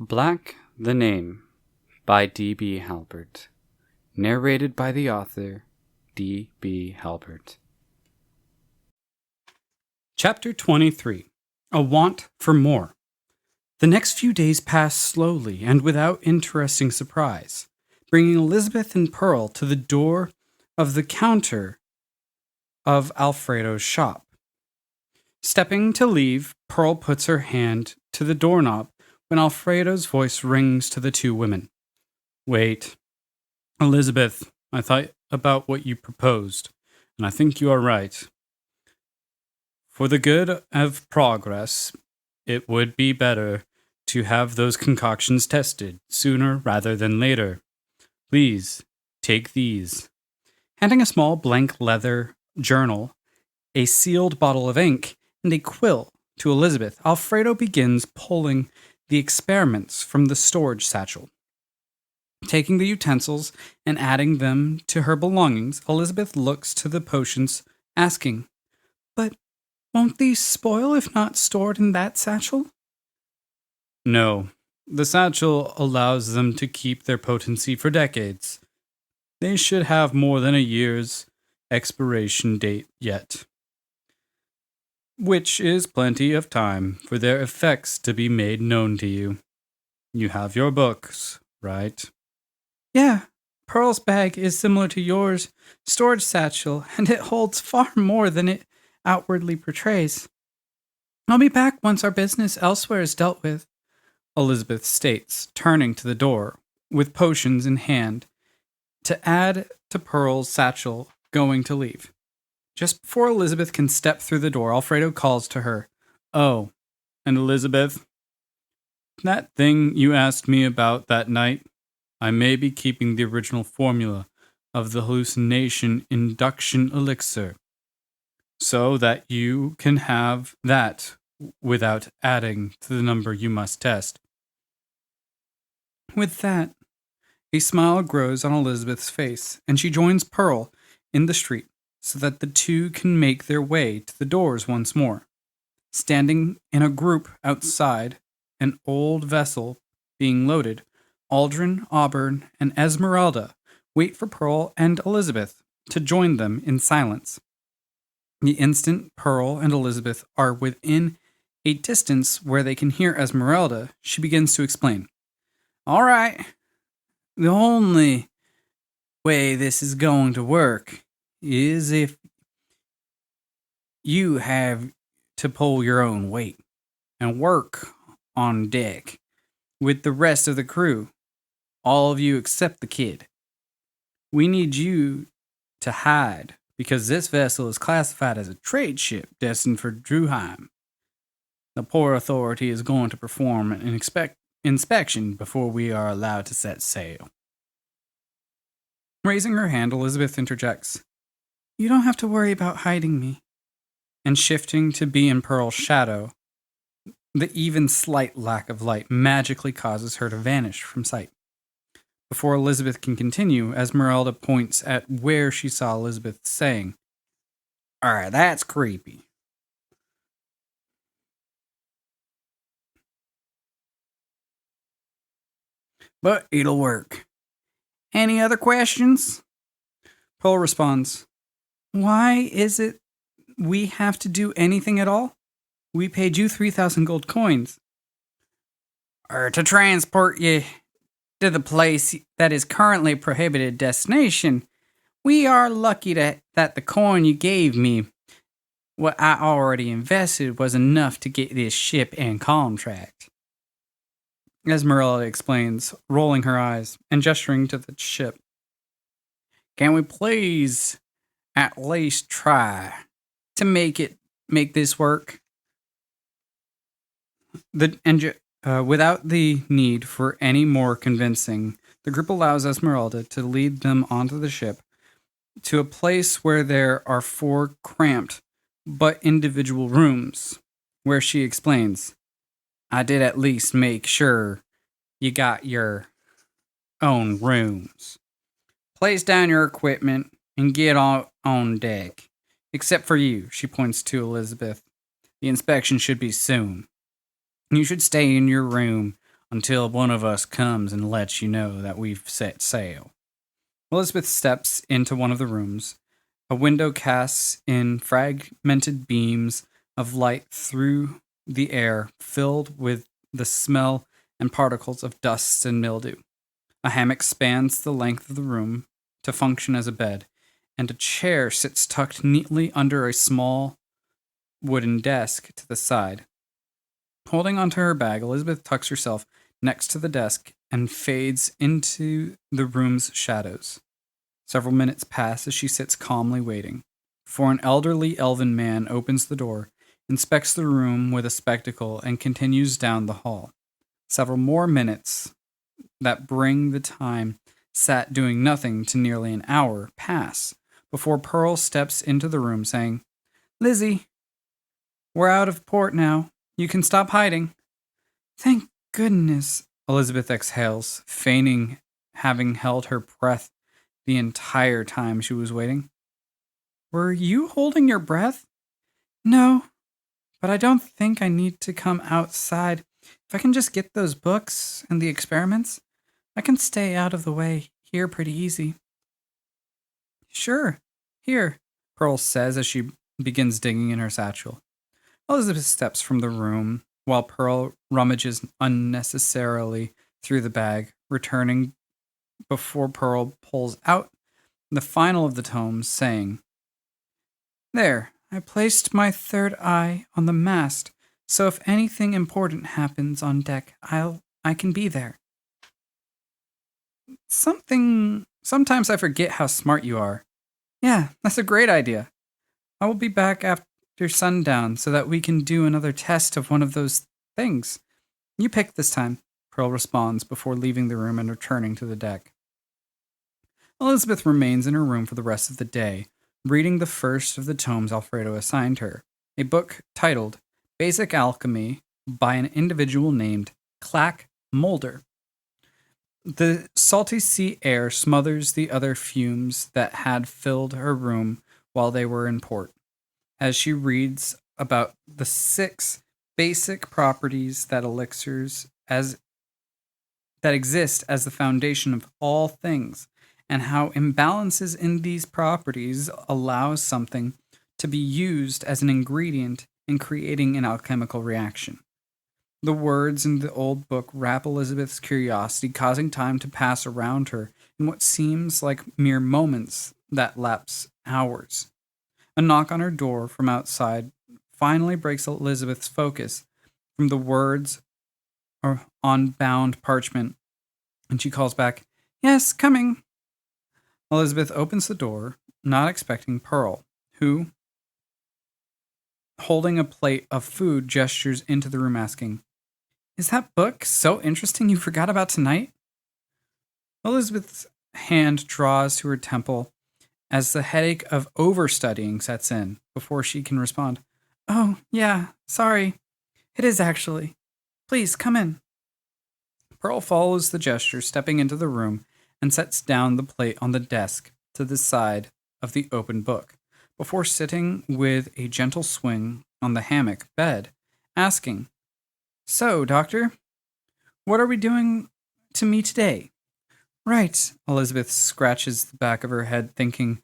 Black the Name by D.B. Halpert. Narrated by the author, D.B. Halpert. Chapter 23. A Want for More. The next few days passed slowly and without interesting surprise, bringing Elizabeth and Pearl to the door of the counter of Alfredo's shop. Stepping to leave, Pearl puts her hand to the doorknob when Alfredo's voice rings to the two women. Wait. Elizabeth, I thought about what you proposed, and I think you are right. For the good of progress, it would be better to have those concoctions tested sooner rather than later. Please, take these. Handing a small blank leather journal, a sealed bottle of ink, and a quill to Elizabeth, Alfredo begins pulling the experiments from the storage satchel. Taking the utensils and adding them to her belongings, Elizabeth looks to the potions, asking, "But won't these spoil if not stored in that satchel?" No, the satchel allows them to keep their potency for decades. They should have more than a year's expiration date yet, which is plenty of time for their effects to be made known to you. You have your books, right? Yeah, Pearl's bag is similar to yours storage satchel, and it holds far more than it outwardly portrays. I'll be back once our business elsewhere is dealt with, Elizabeth states, turning to the door, with potions in hand, to add to Pearl's satchel, going to leave. Just before Elizabeth can step through the door, Alfredo calls to her. Oh, and Elizabeth, that thing you asked me about that night, I may be keeping the original formula of the hallucination induction elixir, so that you can have that without adding to the number you must test. With that, a smile grows on Elizabeth's face, and she joins Pearl in the street so that the two can make their way to the doors once more. Standing in a group outside an old vessel being loaded, Aldrin, Auburn, and Esmeralda wait for Pearl and Elizabeth to join them in silence. The instant Pearl and Elizabeth are within a distance where they can hear Esmeralda, she begins to explain. All right, the only way this is going to work is if you have to pull your own weight and work on deck with the rest of the crew, all of you except the kid. We need you to hide because this vessel is classified as a trade ship destined for Druheim. The Port Authority is going to perform an inspection before we are allowed to set sail. Raising her hand, Elizabeth interjects, "You don't have to worry about hiding me." And shifting to be in Pearl's shadow, the even slight lack of light magically causes her to vanish from sight. Before Elizabeth can continue, Esmeralda points at where she saw Elizabeth, saying, "All right, that's creepy." But it'll work. Any other questions? Pearl responds, "Why is it we have to do anything at all? We paid you 3,000 gold coins." To transport you to the place that is currently a prohibited destination. We are lucky that the coin you gave me, what I already invested, was enough to get this ship and contract. Esmeralda explains, rolling her eyes and gesturing to the ship. Can we please at least try to make this work? Without the need for any more convincing, the group allows Esmeralda to lead them onto the ship to a place where there are 4 cramped but individual rooms, where she explains, I did at least make sure you got your own rooms. Place down your equipment and get on deck. Except for you, she points to Elizabeth. The inspection should be soon. You should stay in your room until one of us comes and lets you know that we've set sail. Elizabeth steps into one of the rooms. A window casts in fragmented beams of light through the air, filled with the smell and particles of dust and mildew. A hammock spans the length of the room to function as a bed, and a chair sits tucked neatly under a small wooden desk to the side. Holding onto her bag, Elizabeth tucks herself next to the desk and fades into the room's shadows. Several minutes pass as she sits calmly waiting, before an elderly elven man opens the door, inspects the room with a spectacle, and continues down the hall. Several more minutes that bring the time sat doing nothing to nearly an hour pass before Pearl steps into the room saying, "Lizzie, we're out of port now. You can stop hiding." "Thank goodness," Elizabeth exhales, feigning having held her breath the entire time she was waiting. "Were you holding your breath?" "No, but I don't think I need to come outside. If I can just get those books and the experiments, I can stay out of the way here pretty easy." "Sure, here," Pearl says as she begins digging in her satchel. Elizabeth steps from the room while Pearl rummages unnecessarily through the bag, returning before Pearl pulls out the final of the tomes, saying, "There, I placed my third eye on the mast, so if anything important happens on deck, I can be there." Sometimes I forget how smart you are." "Yeah, that's a great idea. I will be back after sundown so that we can do another test of one of those things. You pick this time," Pearl responds before leaving the room and returning to the deck. Elizabeth remains in her room for the rest of the day, reading the first of the tomes Alfredo assigned her, a book titled Basic Alchemy by an individual named Clack Mulder. The salty sea air smothers the other fumes that had filled her room while they were in port, as she reads about the 6 basic properties that that exist as the foundation of all things, and how imbalances in these properties allow something to be used as an ingredient in creating an alchemical reaction. The words in the old book wrap Elizabeth's curiosity, causing time to pass around her in what seems like mere moments that lapse hours. A knock on her door from outside finally breaks Elizabeth's focus from the words on bound parchment, and she calls back, "Yes, coming." Elizabeth opens the door, not expecting Pearl, who, holding a plate of food, gestures into the room asking, "Is that book so interesting you forgot about tonight?" Elizabeth's hand draws to her temple as the headache of overstudying sets in before she can respond. "Oh, yeah, sorry. It is actually. Please, come in." Pearl follows the gesture, stepping into the room, and sets down the plate on the desk to the side of the open book, before sitting with a gentle swing on the hammock bed, asking, "So, Doctor, what are we doing to me today?" "Right." Elizabeth scratches the back of her head, thinking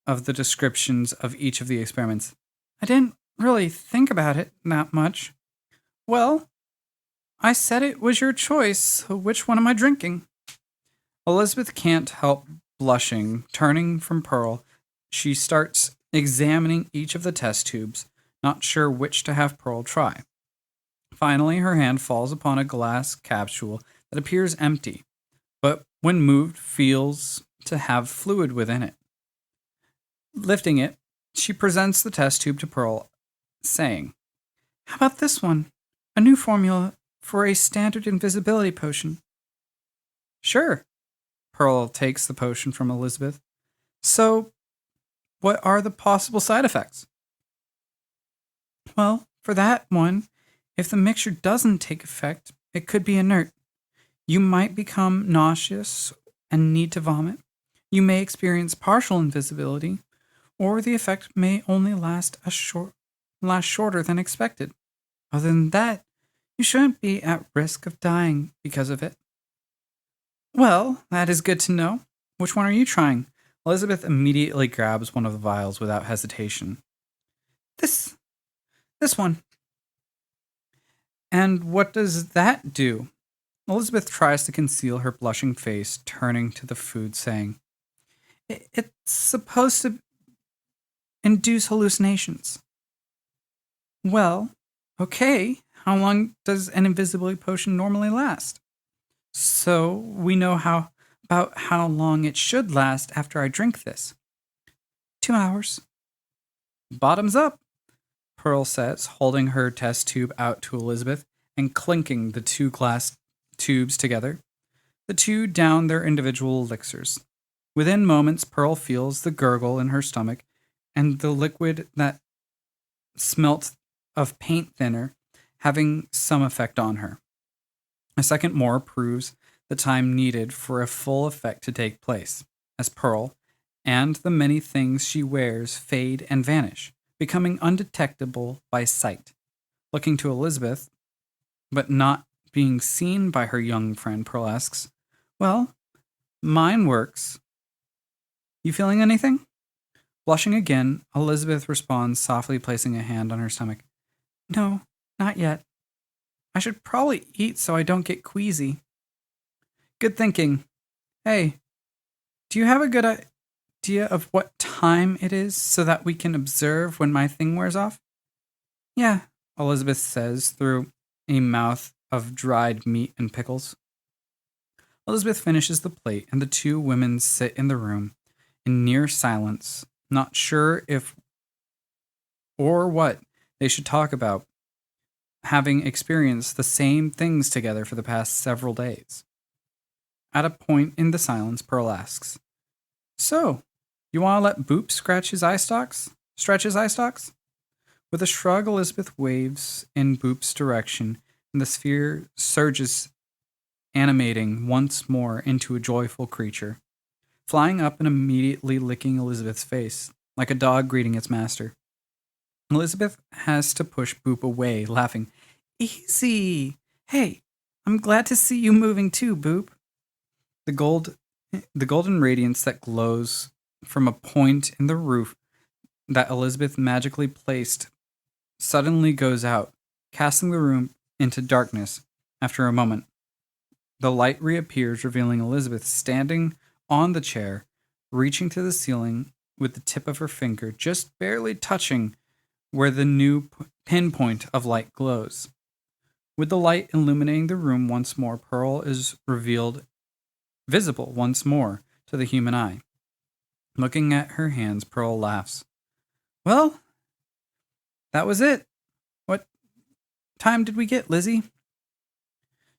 of the descriptions of each of the experiments. "I didn't really think about it that much." "Well, I said it was your choice, so which one am I drinking?" Elizabeth can't help blushing. Turning from Pearl, she starts examining each of the test tubes, not sure which to have Pearl try. Finally, her hand falls upon a glass capsule that appears empty, but when moved, feels to have fluid within it. Lifting it, she presents the test tube to Pearl, saying, "How about this one? A new formula for a standard invisibility potion." "Sure." Pearl takes the potion from Elizabeth. "So, what are the possible side effects?" "Well, for that one, if the mixture doesn't take effect, it could be inert. You might become nauseous and need to vomit. You may experience partial invisibility, or the effect may only last shorter than expected. Other than that, You shouldn't be at risk of dying because of it. Well, that is good to know. Which one are you trying? Elizabeth immediately grabs one of the vials without hesitation. This, this one. And what does that do? Elizabeth tries to conceal her blushing face, turning to the food, saying, It's supposed to induce hallucinations. Well, okay. How long does an invisibility potion normally last? So we know about how long it should last after I drink this. 2 hours. Bottoms up, Pearl says, holding her test tube out to Elizabeth and clinking the two glass tubes together. The two down their individual elixirs. Within moments, Pearl feels the gurgle in her stomach and the liquid that smelt of paint thinner having some effect on her. A second more proves the time needed for a full effect to take place, as Pearl and the many things she wears fade and vanish, becoming undetectable by sight. Looking to Elizabeth, but not being seen by her young friend, Pearl asks, Well, mine works. You feeling anything? Blushing again, Elizabeth responds, softly placing a hand on her stomach. No, not yet. I should probably eat so I don't get queasy. Good thinking. Hey, do you have a good idea of what time it is so that we can observe when my thing wears off? Yeah, Elizabeth says through a mouth of dried meat and pickles. Elizabeth finishes the plate, and the two women sit in the room in near silence, not sure if or what they should talk about, having experienced the same things together for the past several days. At a point in the silence, Pearl asks, So, you want to let Boop stretch his eye stalks? With a shrug, Elizabeth waves in Boop's direction, and the sphere surges, animating once more into a joyful creature, flying up and immediately licking Elizabeth's face, like a dog greeting its master. Elizabeth has to push Boop away, laughing. Easy! Hey, I'm glad to see you moving too, Boop. The golden radiance that glows from a point in the roof that Elizabeth magically placed suddenly goes out, casting the room into darkness. After a moment, the light reappears, revealing Elizabeth standing on the chair, reaching to the ceiling with the tip of her finger just barely touching where the new pinpoint of light glows. With the light illuminating the room once more, Pearl is revealed, visible once more to the human eye. Looking at her hands, Pearl laughs. Well, that was it. What time did we get, Lizzie?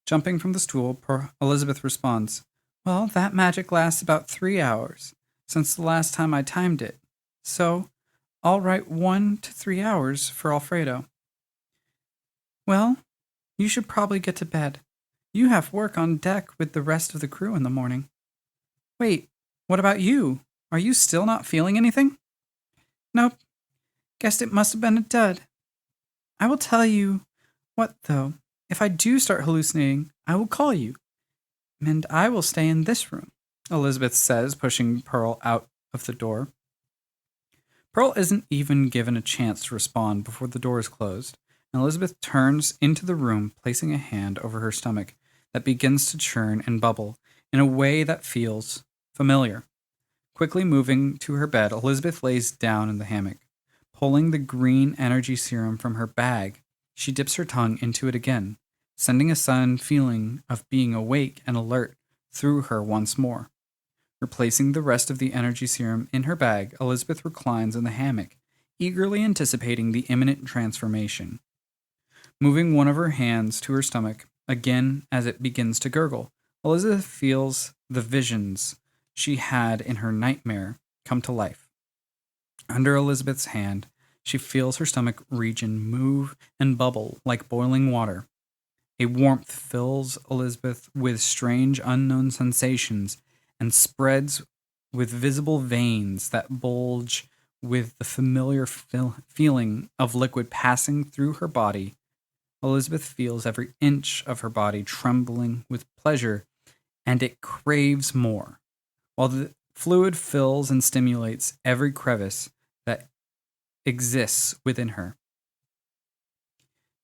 Jumping from the stool, Elizabeth responds, Well, that magic lasts about 3 hours, since the last time I timed it. So, I'll write 1 to 3 hours for Alfredo. Well, you should probably get to bed. You have work on deck with the rest of the crew in the morning. Wait, what about you? Are you still not feeling anything? Nope. Guessed it must have been a dud. I will tell you what, though. If I do start hallucinating, I will call you. And I will stay in this room, Elizabeth says, pushing Pearl out of the door. Pearl isn't even given a chance to respond before the door is closed, and Elizabeth turns into the room, placing a hand over her stomach that begins to churn and bubble in a way that feels familiar. Quickly moving to her bed, Elizabeth lays down in the hammock. Pulling the green energy serum from her bag, she dips her tongue into it again, sending a sudden feeling of being awake and alert through her once more. Replacing the rest of the energy serum in her bag, Elizabeth reclines in the hammock, eagerly anticipating the imminent transformation. Moving one of her hands to her stomach, again as it begins to gurgle, Elizabeth feels the visions she had in her nightmare come to life. Under Elizabeth's hand, she feels her stomach region move and bubble like boiling water. A warmth fills Elizabeth with strange unknown sensations and spreads with visible veins that bulge with the familiar feeling of liquid passing through her body. Elizabeth feels every inch of her body trembling with pleasure, and it craves more, while the fluid fills and stimulates every crevice that exists within her.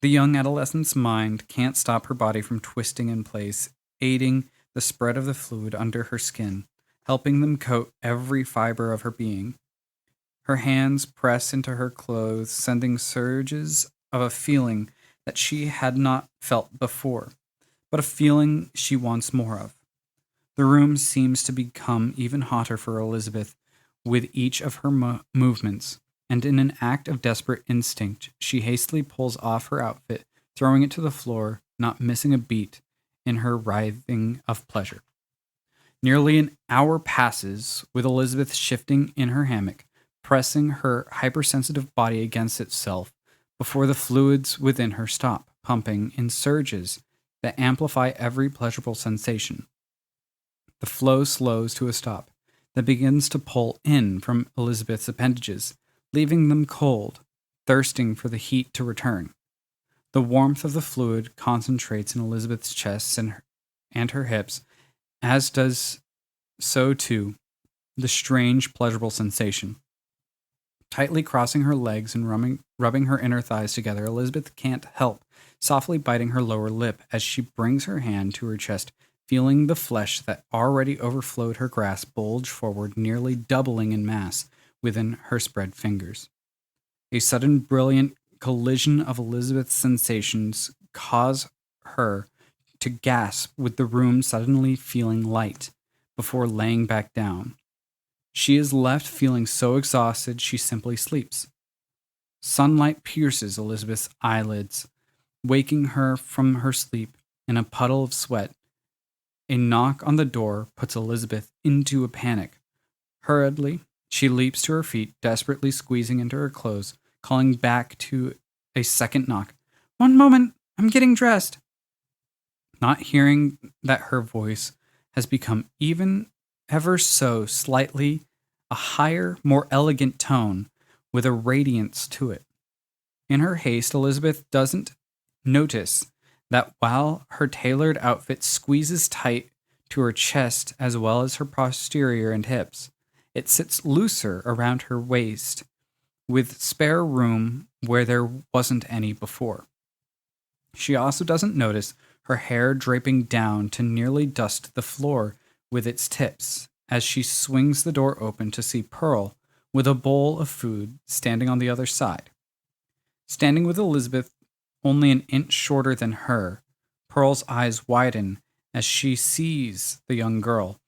The young adolescent's mind can't stop her body from twisting in place, aiding the spread of the fluid under her skin, helping them coat every fiber of her being. Her hands press into her clothes, sending surges of a feeling that she had not felt before, but a feeling she wants more of. The room seems to become even hotter for Elizabeth with each of her movements, and in an act of desperate instinct, she hastily pulls off her outfit, throwing it to the floor, not missing a beat in her writhing of pleasure. Nearly an hour passes with Elizabeth shifting in her hammock, pressing her hypersensitive body against itself before the fluids within her stop pumping in surges that amplify every pleasurable sensation. The flow slows to a stop that begins to pull in from Elizabeth's appendages, leaving them cold, thirsting for the heat to return. The warmth of the fluid concentrates in Elizabeth's chest and her hips, as does so too the strange, pleasurable sensation. Tightly crossing her legs and rubbing her inner thighs together, Elizabeth can't help softly biting her lower lip as she brings her hand to her chest, feeling the flesh that already overflowed her grasp bulge forward, nearly doubling in mass within her spread fingers. A sudden, brilliant collision of Elizabeth's sensations cause her to gasp, with the room suddenly feeling light before laying back down. She is left feeling so exhausted she simply sleeps. Sunlight pierces Elizabeth's eyelids, waking her from her sleep in a puddle of sweat. A knock on the door puts Elizabeth into a panic. Hurriedly, she leaps to her feet, desperately squeezing into her clothes, calling back to a second knock. "One moment, I'm getting dressed." Not hearing that her voice has become even ever so slightly a higher, more elegant tone with a radiance to it. In her haste, Elizabeth doesn't notice that while her tailored outfit squeezes tight to her chest as well as her posterior and hips, it sits looser around her waist, with spare room where there wasn't any before. She also doesn't notice her hair draping down to nearly dust the floor with its tips as she swings the door open to see Pearl with a bowl of food standing on the other side. Standing with Elizabeth only an inch shorter than her, Pearl's eyes widen as she sees the young girl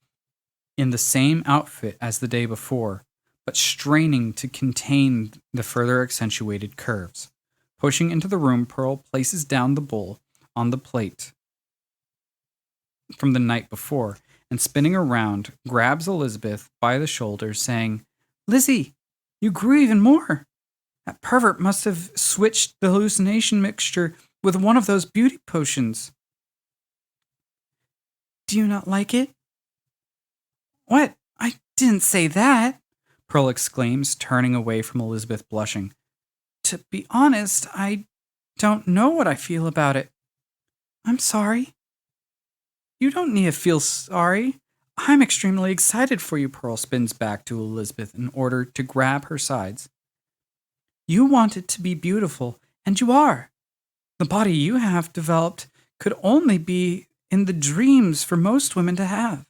in the same outfit as the day before, but straining to contain the further accentuated curves. Pushing into the room, Pearl places down the bowl on the plate from the night before and, spinning around, grabs Elizabeth by the shoulders, saying, "Lizzie, you grew even more. That pervert must have switched the hallucination mixture with one of those beauty potions." "Do you not like it?" "What? I didn't say that," Pearl exclaims, turning away from Elizabeth, blushing. "To be honest, I don't know what I feel about it." "I'm sorry." "You don't need to feel sorry. I'm extremely excited for you." Pearl spins back to Elizabeth in order to grab her sides. "You want it to be beautiful, and you are. The body you have developed could only be in the dreams for most women to have.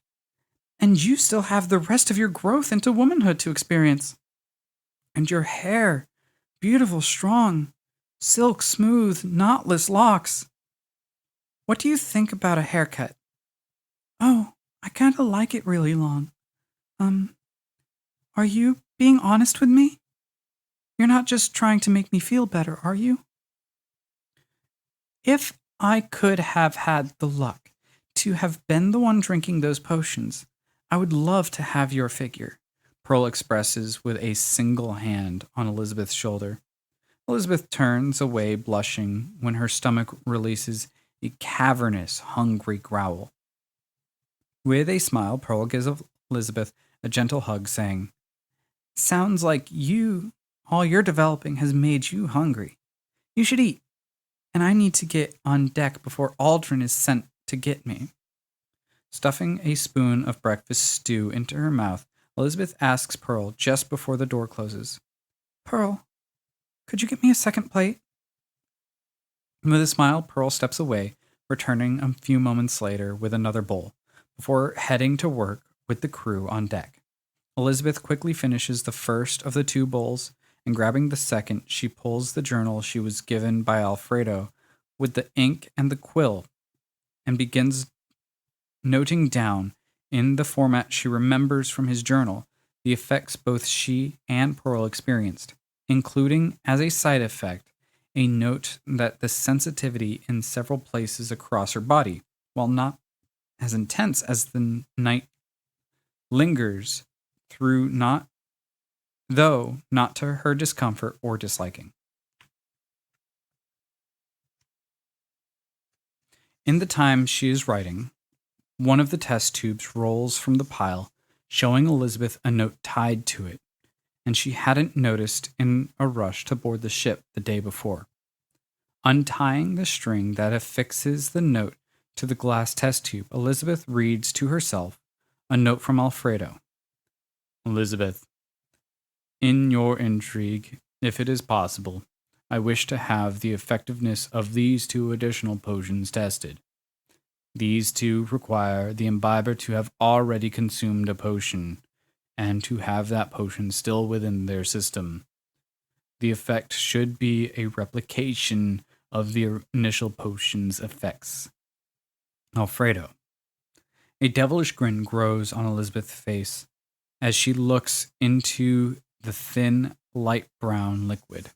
And you still have the rest of your growth into womanhood to experience. And your hair, beautiful, strong, silk smooth, knotless locks. What do you think about a haircut?" "Oh, I kind of like it really long. Are you being honest with me? You're not just trying to make me feel better, are you?" "If I could have had the luck to have been the one drinking those potions, I would love to have your figure," Pearl expresses with a single hand on Elizabeth's shoulder. Elizabeth turns away, blushing, when her stomach releases a cavernous, hungry growl. With a smile, Pearl gives Elizabeth a gentle hug, saying, "Sounds like all you're developing has made you hungry. You should eat. and I need to get on deck before Aldrin is sent to get me. Stuffing a spoon of breakfast stew into her mouth, Elizabeth asks Pearl just before the door closes, Pearl, could you get me a second plate? With a smile, Pearl steps away, returning a few moments later with another bowl, before heading to work with the crew on deck. Elizabeth quickly finishes the first of the 2 bowls, and grabbing the second, she pulls the journal she was given by Alfredo with the ink and the quill and begins noting down in the format she remembers from his journal the effects both she and Pearl experienced, including, as a side effect, a note that the sensitivity in several places across her body, while not as intense as the night, lingers through not to her discomfort or disliking. In the time she is writing, one of the test tubes rolls from the pile, showing Elizabeth a note tied to it, and she hadn't noticed in a rush to board the ship the day before. Untying the string that affixes the note to the glass test tube, Elizabeth reads to herself a note from Alfredo. Elizabeth, in your intrigue, if it is possible, I wish to have the effectiveness of these 2 additional potions tested. These 2 require the imbiber to have already consumed a potion, and to have that potion still within their system. The effect should be a replication of the initial potion's effects. Alfredo. A devilish grin grows on Elizabeth's face as she looks into the thin, light brown liquid.